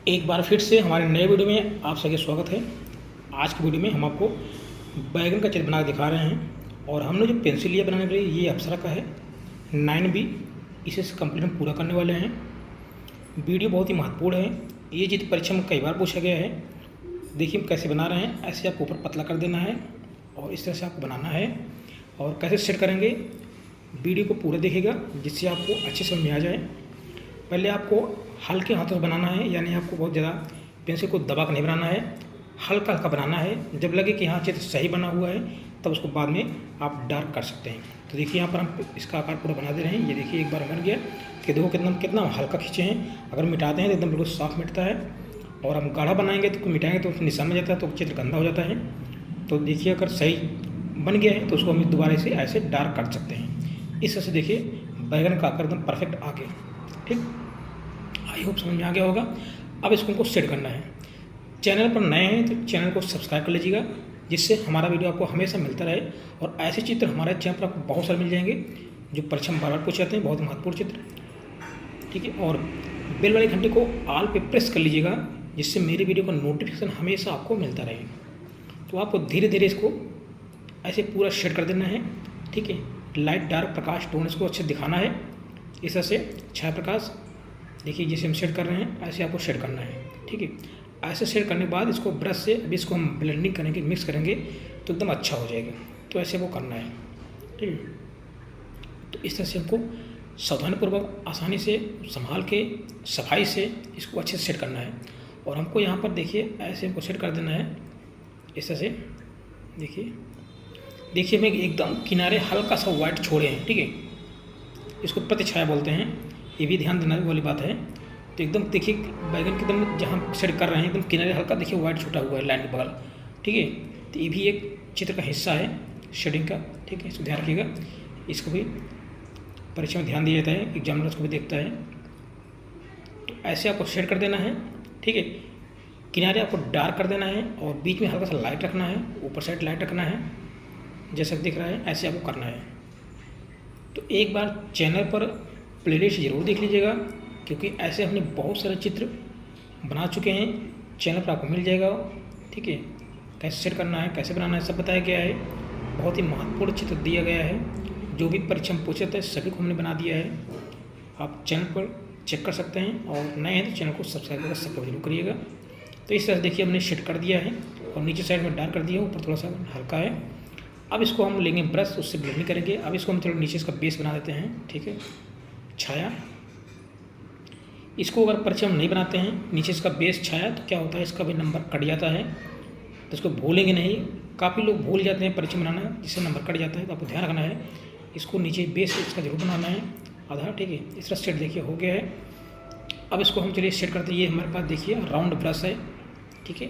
एक बार फिर से हमारे नए वीडियो में आप सभी स्वागत है। आज की वीडियो में हम आपको बैगन का चित्र बना के दिखा रहे हैं और हमने जो पेंसिल लिया बनाने के लिए ये अप्सरा का है 9B। इसे कंप्लीट हम पूरा करने वाले हैं। वीडियो बहुत ही महत्वपूर्ण है। ये चित्र परीक्षा में कई बार पूछा गया है। देखिए हम कैसे बना रहे हैं। ऐसे आपको ऊपर पतला कर देना है और इस तरह से आपको बनाना है। और कैसे सेट करेंगे वीडियो को पूरा देखिएगा जिससे आपको अच्छे समझ में आ जाए। पहले आपको हल्के हाथों से बनाना है, यानी आपको बहुत ज़्यादा पेंसिल को दबा कर नहीं बनाना है, हल्का हल्का बनाना है। जब लगे कि हाँ चित्र सही बना हुआ है तब उसको बाद में आप डार्क कर सकते हैं। तो देखिए यहाँ पर हम इसका आकार पूरा बना दे रहे हैं। ये देखिए एक बार बन गया कि देखो कितना हल्का खींचे हैं। अगर मिटाते हैं तो एकदम बिल्कुल साफ मिटता है और हम गाढ़ा बनाएंगे तो मिटाएंगे तो निशान में जाता है, तो चित्र गंदा हो जाता है। तो देखिए अगर सही बन गया है तो उसको हम दोबारा से ऐसे डार्क कर सकते हैं। इस तरह से देखिए बैगन का आकार एकदम परफेक्ट आ गया। ठीक, आई होप समझ में आ गया होगा। अब इसको हमको सेट करना है। चैनल पर नए हैं तो चैनल को सब्सक्राइब कर लीजिएगा जिससे हमारा वीडियो आपको हमेशा मिलता रहे। और ऐसे चित्र हमारे चैनल पर आपको बहुत सारे मिल जाएंगे जो परीक्षा में बार बार पूछे जाते हैं, बहुत महत्वपूर्ण चित्र। ठीक है, और बेल वाले घंटे को ऑल पे प्रेस कर लीजिएगा जिससे मेरी वीडियो का नोटिफिकेशन हमेशा आपको मिलता रहे। तो आपको धीरे धीरे इसको ऐसे पूरा सेट कर देना है। ठीक है, लाइट डार्क प्रकाश टोन इसको अच्छे दिखाना है। इस तरह से छाया प्रकाश देखिए जैसे हम सेट कर रहे हैं ऐसे आपको सेट करना है। ठीक है, ऐसे सेट करने के बाद इसको ब्रश से अभी इसको हम ब्लेंडिंग करेंगे, मिक्स करेंगे तो एकदम अच्छा हो जाएगा। तो ऐसे वो करना है। ठीक है, तो इस तरह से हमको सावधानीपूर्वक आसानी से संभाल के सफाई से इसको अच्छे से सेट करना है। और हमको यहाँ पर देखिए ऐसे हमको सेट कर देना है इस तरह से। देखिए हमें एकदम किनारे हल्का सा वाइट छोड़े हैं। ठीक है, इसको प्रति छाया बोलते हैं, ये भी ध्यान देने वाली बात है। तो एकदम देखिए बैगन के एकदम जहाँ सेट कर रहे हैं एकदम किनारे हल्का देखिए वाइट छूटा हुआ है लाइन के बगल। ठीक है, तो ये भी एक चित्र का हिस्सा है शेडिंग का। ठीक है, इसको ध्यान रखिएगा। इसको भी परीक्षा में ध्यान दिया जाता है, एग्जामिनर उसको भी देखता है। तो ऐसे आपको सेट कर देना है। ठीक है, किनारे आपको डार्क कर देना है और बीच में हल्का सा लाइट रखना है, ऊपर साइड लाइट रखना है जैसा दिख रहा है। ऐसे आपको करना है। तो एक बार चैनल पर प्लेलिस्ट ज़रूर देख लीजिएगा क्योंकि ऐसे हमने बहुत सारे चित्र बना चुके हैं, चैनल पर आपको मिल जाएगा। ठीक है, कैसे सेट करना है, कैसे बनाना है, सब बताया गया है। बहुत ही महत्वपूर्ण चित्र दिया गया है। जो भी परीक्षा में पूछे थे सभी को हमने बना दिया है। आप चैनल पर चेक कर सकते हैं और नए हैं तो चैनल को सब्सक्राइब जरूर करिएगा। तो इस तरह से देखिए हमने सेट कर दिया है और नीचे साइड में डार्क कर दिया, ऊपर थोड़ा सा हल्का है। अब इसको हम लेंगे ब्रश, उससे ब्लेंडिंग करेंगे। अब इसको हम थोड़ा नीचे इसका बेस बना देते हैं। ठीक है, छाया, इसको अगर परीक्षा में नहीं बनाते हैं नीचे इसका बेस छाया तो क्या होता है इसका भी नंबर कट जाता है। तो इसको भूलेंगे नहीं। काफ़ी लोग भूल जाते हैं परीक्षा में बनाना जिससे नंबर कट जाता है। तो आपको ध्यान रखना है, इसको नीचे बेस इसका जरूर बनाना है आधा। ठीक है, इस तरह सेट देखिए हो गया है। अब इसको हम चलिए सेट करते हैं। ये हमारे पास देखिए राउंड ब्रश है। ठीक है,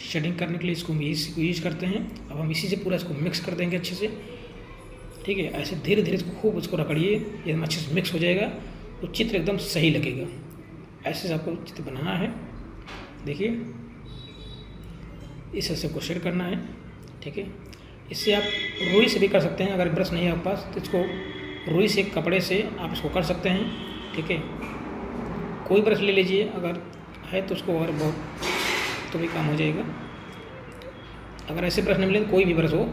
शेडिंग करने के लिए इसको हम यूज करते हैं। अब हम इसी से पूरा इसको मिक्स कर देंगे अच्छे से। ठीक है, ऐसे धीरे धीरे खूब उसको रगड़िए, एकदम अच्छे से मिक्स हो जाएगा तो चित्र एकदम सही लगेगा। ऐसे से आपको चित्र बनाना है। देखिए इस तरह से आपको शेड करना है। ठीक है, इससे आप रुई से भी कर सकते हैं। अगर ब्रश नहीं है आपके पास तो इसको रुई से कपड़े से आप इसको कर सकते हैं। ठीक है, कोई ब्रश ले लीजिए अगर है तो उसको, और बहुत तो भी काम हो जाएगा। अगर ऐसे ब्रश नहीं मिले तो कोई भी ब्रश हो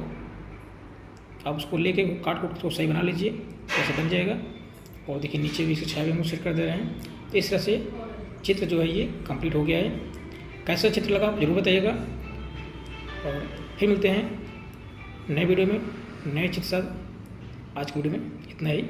आप उसको लेके काट तो सही बना लीजिए, ऐसे बन जाएगा। और देखिए नीचे भी इसकी छाया भी हम सेट कर दे रहे हैं। तो इस तरह से चित्र जो है ये कंप्लीट हो गया है। कैसा चित्र लगा आप जरूर बताइएगा और फिर मिलते हैं नए वीडियो में नए चित्र साथ। आज की वीडियो में इतना ही।